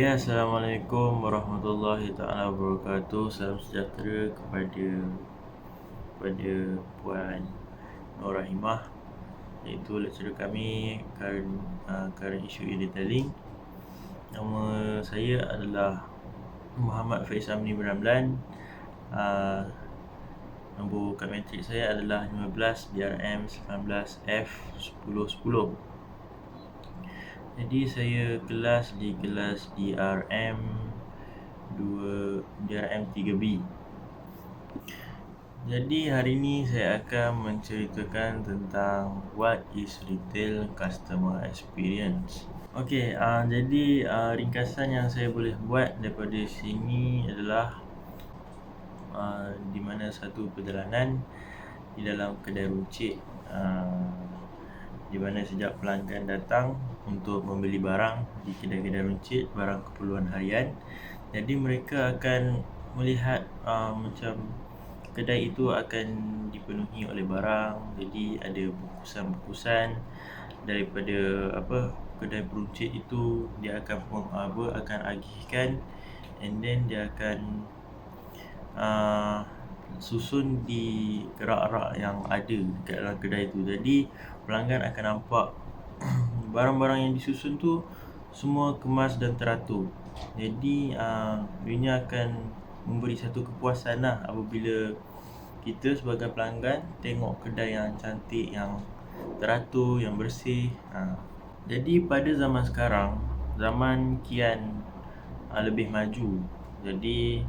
Ya, Assalamualaikum warahmatullahi taala wabarakatuh. Salam sejahtera kepada Puan Nur Rahimah, iaitu lecturer kami current issue in detailing. Nama saya adalah Muhammad Faiz Amni bin Ramlan. Nombor kad matrik saya adalah 15 DRM 19 F1010. Jadi saya kelas DRM 3B. Jadi hari ini saya akan menceritakan tentang what is retail customer experience. Okey, jadi ringkasan yang saya boleh buat daripada sini adalah di mana satu perjalanan di dalam kedai runcit, di mana sejak pelanggan datang untuk membeli barang di kedai-kedai runcit, barang keperluan harian, jadi mereka akan melihat macam kedai itu akan dipenuhi oleh barang. Jadi ada bungkusan-bungkusan daripada kedai peruncit itu, dia akan agihkan, and then dia akan susun di rak-rak yang ada dekat dalam kedai tu. Jadi pelanggan akan nampak barang-barang yang disusun tu semua kemas dan teratur. Jadi ianya akan memberi satu kepuasan lah apabila kita sebagai pelanggan tengok kedai yang cantik, yang teratur, yang bersih. Jadi pada zaman sekarang, zaman kian lebih maju. Jadi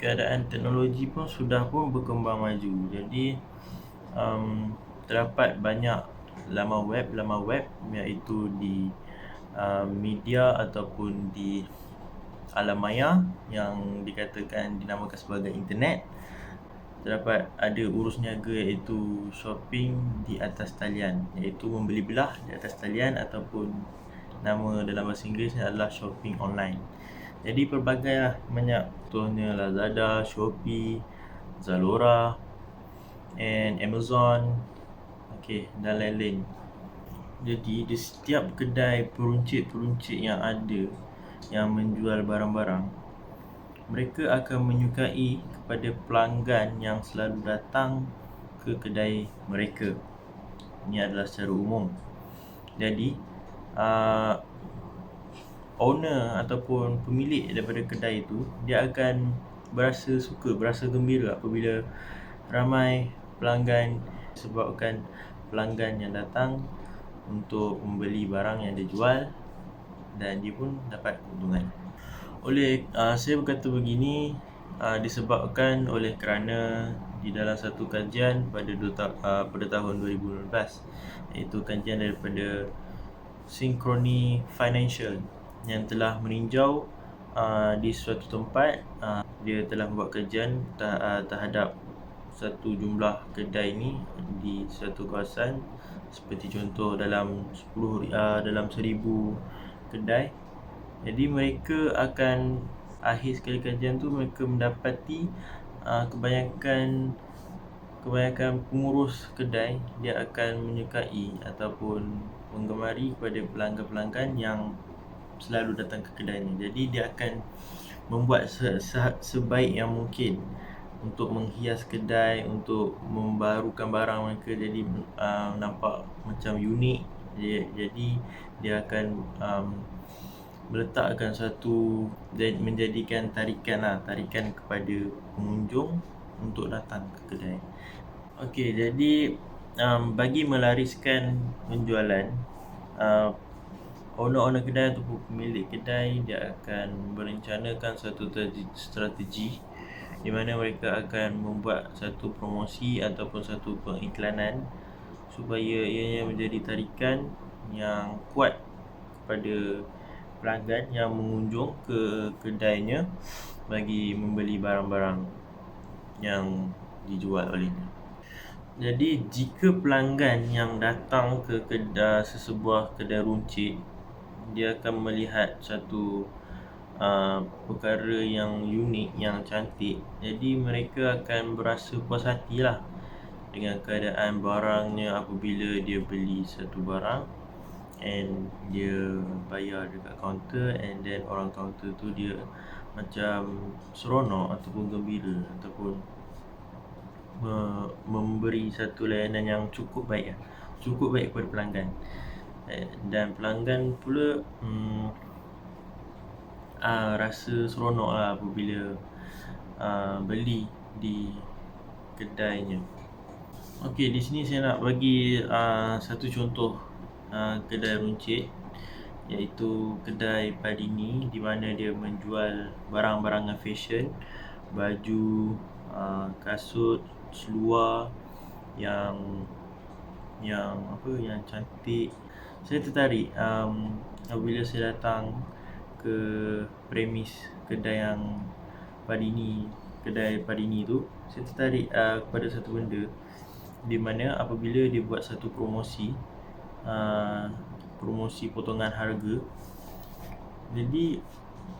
keadaan teknologi pun sudah berkembang maju. Jadi terdapat banyak laman web iaitu di media ataupun di alam maya yang dinamakan sebagai internet. Terdapat ada urus niaga iaitu shopping di atas talian, iaitu membeli belah di atas talian, ataupun nama dalam bahasa Inggeris adalah shopping online. Jadi pelbagai banyak, contohnya Lazada, Shopee, Zalora, and Amazon, dan lain-lain. Jadi di setiap kedai peruncit yang ada yang menjual barang-barang, mereka akan menyukai kepada pelanggan yang selalu datang ke kedai mereka. Ini adalah secara umum. Jadi owner ataupun pemilik daripada kedai itu, dia akan berasa gembira apabila ramai pelanggan, sebabkan pelanggan yang datang untuk membeli barang yang dia jual, dan dia pun dapat keuntungan. Saya berkata begini disebabkan oleh kerana di dalam satu kajian pada tahun 2015, iaitu kajian daripada Synchrony Financial yang telah meninjau di suatu tempat. Dia telah membuat kajian terhadap satu jumlah kedai ni di suatu kawasan, seperti contoh dalam 1000 kedai. Jadi mereka akan, akhir sekali kajian tu, mereka mendapati kebanyakan pengurus kedai dia akan menyukai ataupun menggemari kepada pelanggan-pelanggan yang selalu datang ke kedai ni. Jadi dia akan membuat sebaik yang mungkin untuk menghias kedai, untuk membarukan barang mereka jadi nampak macam unik. Jadi dia akan meletakkan satu dan menjadikan tarikan kepada pengunjung untuk datang ke kedai. Jadi bagi melariskan penjualan, owner kedai ataupun pemilik kedai dia akan merencanakan satu strategi di mana mereka akan membuat satu promosi ataupun satu pengiklanan supaya ianya menjadi tarikan yang kuat kepada pelanggan yang mengunjung ke kedainya bagi membeli barang-barang yang dijual olehnya. Jadi jika pelanggan yang datang ke sesebuah kedai runcit, dia akan melihat satu perkara yang unik, yang cantik, jadi mereka akan berasa puas hatilah dengan keadaan barangnya apabila dia beli satu barang and dia bayar dekat kaunter, and then orang kaunter tu dia macam seronok ataupun gembira ataupun memberi satu layanan yang cukup baik kepada pelanggan. Dan pelanggan pula rasa seronok lah apabila beli di kedainya. Okey, di sini saya nak bagi satu contoh kedai runcit, iaitu kedai Padini, di mana dia menjual barang-barangan fashion, baju, kasut, seluar yang cantik. Saya tertarik apabila saya datang ke premis kedai Padini tu. Saya tertarik kepada satu benda, di mana apabila dia buat satu promosi potongan harga. Jadi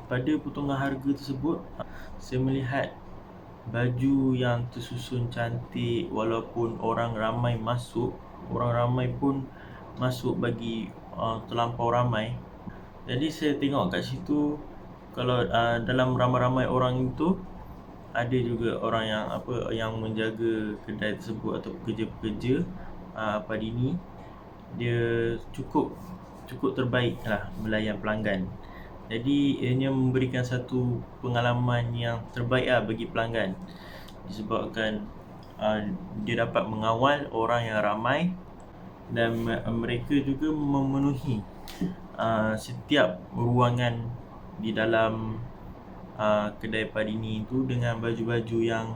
pada potongan harga tersebut, saya melihat baju yang tersusun cantik, walaupun orang ramai pun masuk bagi terlampau ramai. Jadi saya tengok kat situ, kalau dalam ramai-ramai orang itu ada juga orang yang menjaga kedai tersebut atau pekerja-pekerja Padini. Dia cukup terbaik lah melayan pelanggan. Jadi ianya memberikan satu pengalaman yang terbaik lah bagi pelanggan, disebabkan dia dapat mengawal orang yang ramai, dan mereka juga memenuhi setiap ruangan di dalam kedai Padini itu dengan baju-baju yang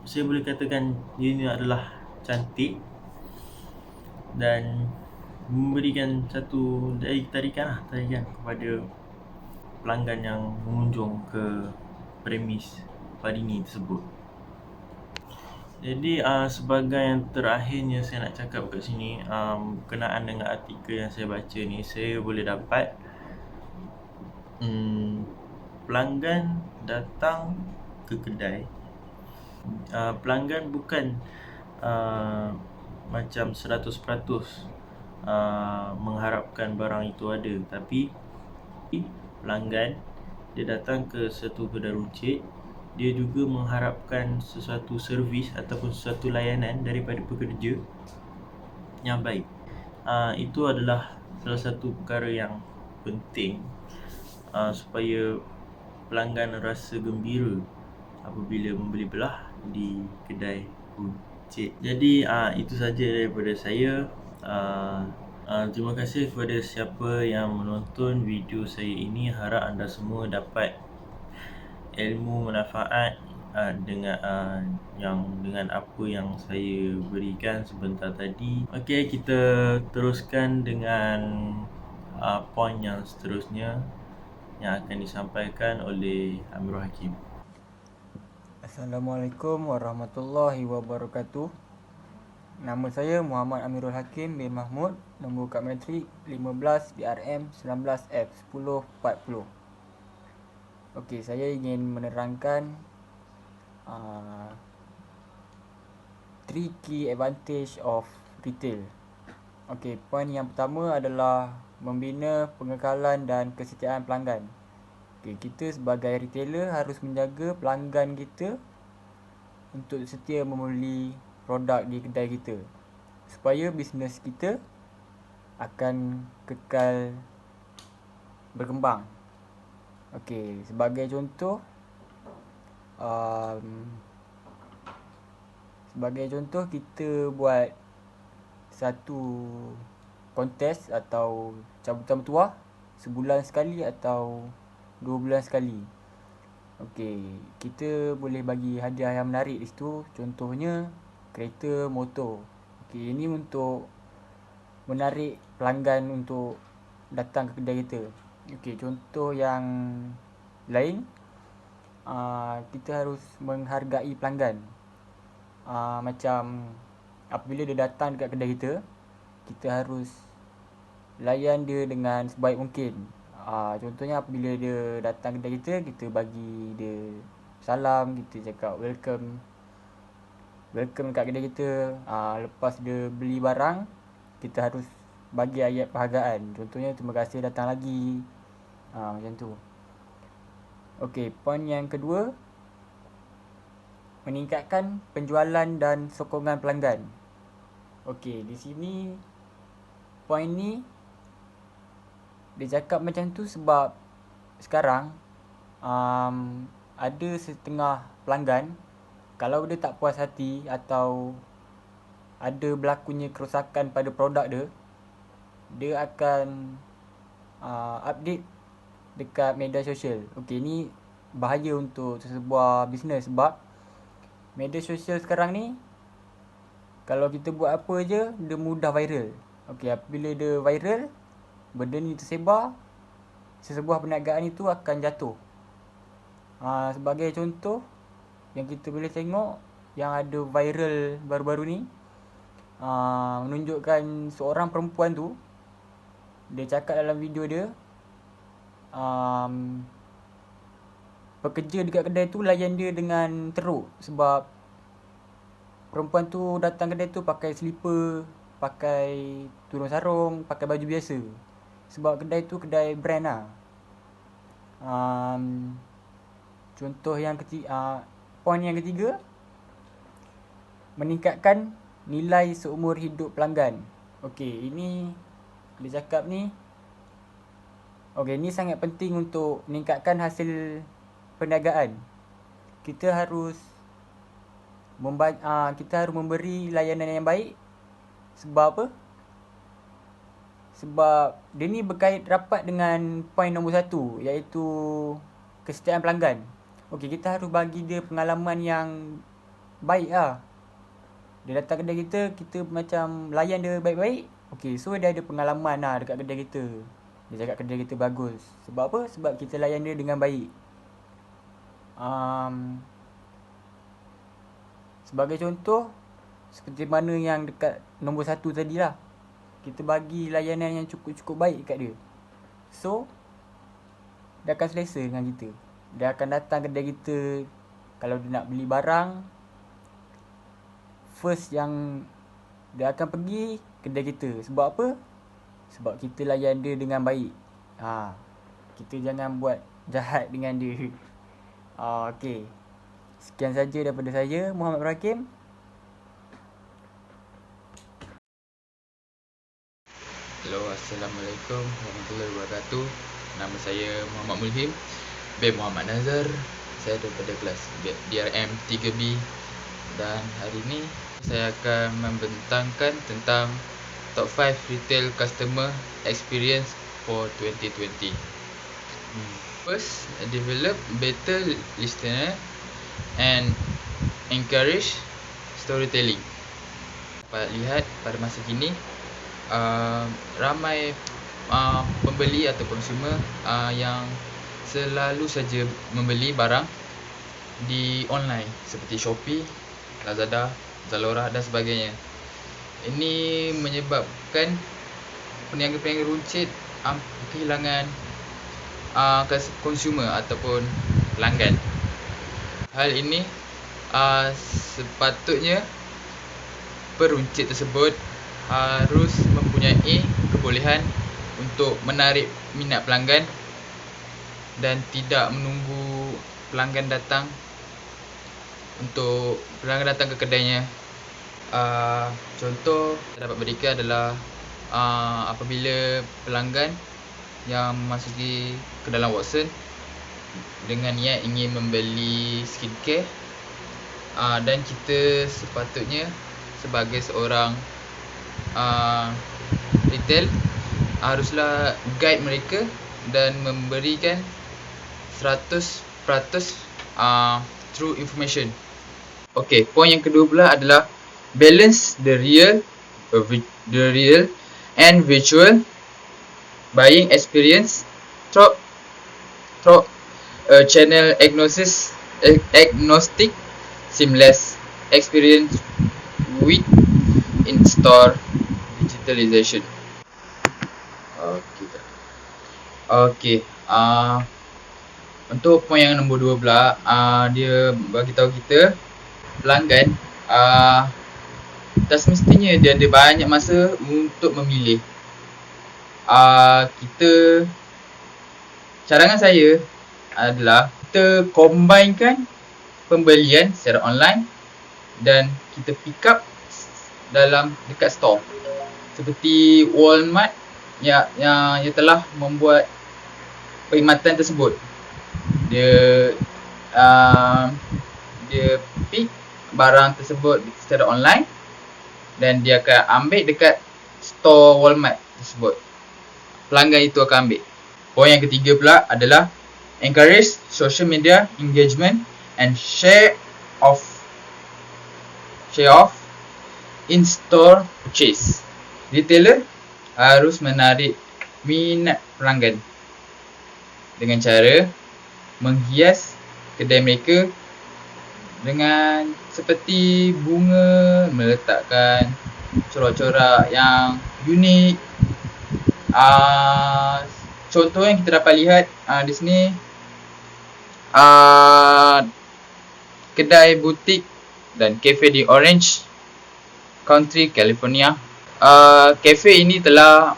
saya boleh katakan ianya adalah cantik dan memberikan satu tarikan kepada pelanggan yang mengunjung ke premis Padini tersebut. Jadi sebagai yang terakhirnya saya nak cakap kat sini, berkenaan dengan artikel yang saya baca ni, saya boleh dapat pelanggan datang ke kedai, pelanggan bukan macam 100% mengharapkan barang itu ada, tapi pelanggan dia datang ke satu kedai runcit, dia juga mengharapkan sesuatu servis ataupun sesuatu layanan daripada pekerja yang baik. Itu adalah salah satu perkara yang penting supaya pelanggan rasa gembira apabila membeli belah di kedai runcit. Jadi itu saja daripada saya. Terima kasih kepada siapa yang menonton video saya ini. Harap anda semua dapat ilmu manfaat dengan apa yang saya berikan sebentar tadi. Okey, kita teruskan dengan poin yang seterusnya yang akan disampaikan oleh Amirul Hakim. Assalamualaikum warahmatullahi wabarakatuh. Nama saya Muhammad Amirul Hakim bin Mahmud, nombor kad matrik 15 DRM 19F 1040. Okey, saya ingin menerangkan 3 key advantage of retail. Okey, poin yang pertama adalah membina pengekalan dan kesetiaan pelanggan. Okey, kita sebagai retailer harus menjaga pelanggan kita untuk setia membeli produk di kedai kita, supaya bisnes kita akan kekal berkembang. Okey, sebagai contoh kita buat satu kontes atau cabutan bertuah sebulan sekali atau 2 bulan sekali. Okey, kita boleh bagi hadiah yang menarik di situ, contohnya kereta motor. Okey, ini untuk menarik pelanggan untuk datang ke kedai kita. Okey, contoh yang lain, kita harus menghargai pelanggan. Macam apabila dia datang dekat kedai kita, kita harus layan dia dengan sebaik mungkin. Contohnya apabila dia datang kedai kita, kita bagi dia salam, kita cakap welcome dekat kedai kita. Lepas dia beli barang, kita harus bagi ayat perhargaan. Contohnya terima kasih datang lagi. Macam tu. Okey, poin yang kedua, meningkatkan penjualan dan sokongan pelanggan. Okey, di sini poin ni dia cakap macam tu sebab sekarang ada setengah pelanggan, kalau dia tak puas hati atau ada berlakunya kerosakan pada produk dia akan update dekat media sosial. Okey, ni bahaya untuk sebuah bisnes sebab media sosial sekarang ni, kalau kita buat apa je, dia mudah viral. Okey, apabila dia viral, benda ni tersebar, sesebuah perniagaan itu akan jatuh. Sebagai contoh yang kita boleh tengok yang ada viral baru-baru ni, menunjukkan seorang perempuan tu, dia cakap dalam video dia, pekerja dekat kedai tu layan dia dengan teruk sebab perempuan tu datang kedai tu pakai slipper, pakai tudung sarung, pakai baju biasa. Sebab kedai tu kedai brand lah. Contoh yang ketiga, poin yang ketiga, meningkatkan nilai seumur hidup pelanggan. Okey, ini dia cakap ni, okey, ni sangat penting untuk meningkatkan hasil perniagaan. Kita harus memberi layanan yang baik. Sebab apa? Sebab dia ni berkait rapat dengan poin nombor 1, iaitu kesetiaan pelanggan. Okey, kita harus bagi dia pengalaman yang baik lah. Dia datang kedai kita macam layan dia baik-baik. Okey, so dia ada pengalaman lah dekat kedai kita. Dia cakap kedai kita bagus. Sebab apa? Sebab kita layan dia dengan baik. Sebagai contoh, seperti mana yang dekat nombor 1 tadi lah, kita bagi layanan yang cukup-cukup baik kat dia. So, dia akan selesa dengan kita. Dia akan datang kedai kita. Kalau dia nak beli barang, first yang dia akan pergi kedai kita. Sebab apa? Sebab kita layan dia dengan baik. Kita jangan buat jahat dengan dia. Okey. Sekian saja daripada saya, Muhammad Ibrahim. Hello, Assalamualaikum warahmatullahi wabarakatuh. Nama saya Muhammad Mulhim bin Muhammad Nazar. Saya daripada kelas DRM 3B. Dan hari ini saya akan membentangkan tentang Top 5 Retail Customer Experience for 2020. First, develop better listener and encourage storytelling. Dapat lihat pada masa kini, ramai pembeli atau konsumer yang selalu saja membeli barang di online seperti Shopee, Lazada, Zalora dan sebagainya. Ini menyebabkan peniaga-peniaga runcit kehilangan konsumer ataupun pelanggan. Hal ini sepatutnya peruncit tersebut harus mempunyai kebolehan untuk menarik minat pelanggan dan tidak menunggu pelanggan datang ke kedainya. Contoh yang dapat berikan adalah apabila pelanggan yang memasuki ke dalam Watson dengan niat ingin membeli skincare, dan kita sepatutnya sebagai seorang retail haruslah guide mereka dan memberikan 100% true information. Okey, poin yang kedua pula adalah balance the real and virtual buying experience through channel agnostic seamless experience with in-store digitalization. Okey. Untuk poin yang nombor 2 pula, dia bagi tahu kita pelanggan tak semestinya dia ada banyak masa untuk memilih. Cadangan saya adalah kita combinekan pembelian secara online dan kita pick up dekat store seperti Walmart yang telah membuat perkhidmatan tersebut. Dia pick barang tersebut secara online dan dia akan ambil dekat store Walmart tersebut. Pelanggan itu akan ambil. Poin yang ketiga pula adalah encourage social media engagement and share of in-store purchase. Retailer harus menarik minat pelanggan dengan cara menghias kedai mereka dengan seperti bunga, meletakkan corak-corak yang unik. Contoh yang kita dapat lihat di sini, kedai butik dan kafe di Orange County, California. Kafe ini telah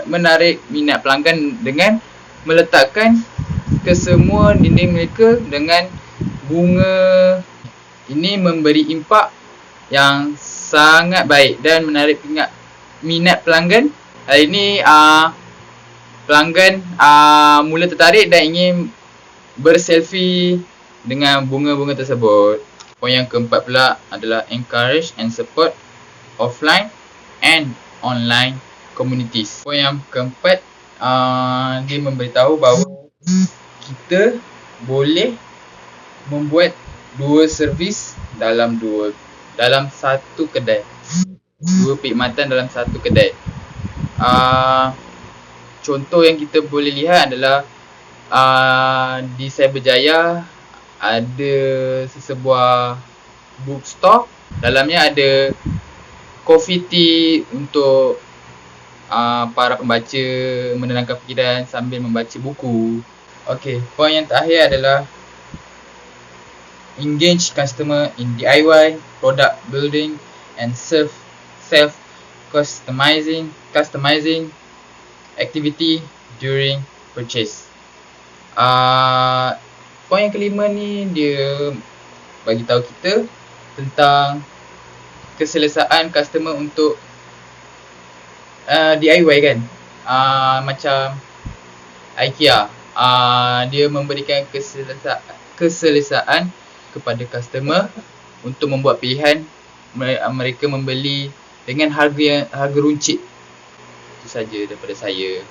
menarik minat pelanggan dengan meletakkan ke semua dinding mereka dengan bunga. Ini memberi impak yang sangat baik dan menarik minat pelanggan. Hari ini pelanggan mula tertarik dan ingin berselfie dengan bunga-bunga tersebut. Poin yang keempat pula adalah encourage and support offline and online communities. Poin yang keempat, dia memberitahu bahawa kita boleh membuat dua servis dalam satu kedai. Dua perkhidmatan dalam satu kedai. Contoh yang kita boleh lihat adalah di Cyberjaya ada sesebuah bookstore. Dalamnya ada coffee tea untuk para pembaca menenangkan fikiran sambil membaca buku. Okey, poin yang terakhir adalah engage customer in DIY, product building and self customizing activity during purchase. Poin yang kelima ni dia bagi tahu kita tentang keselesaan customer untuk DIY kan. Macam IKEA, dia memberikan keselesaan kepada customer untuk membuat pilihan mereka membeli dengan harga runcit. Itu saja daripada saya.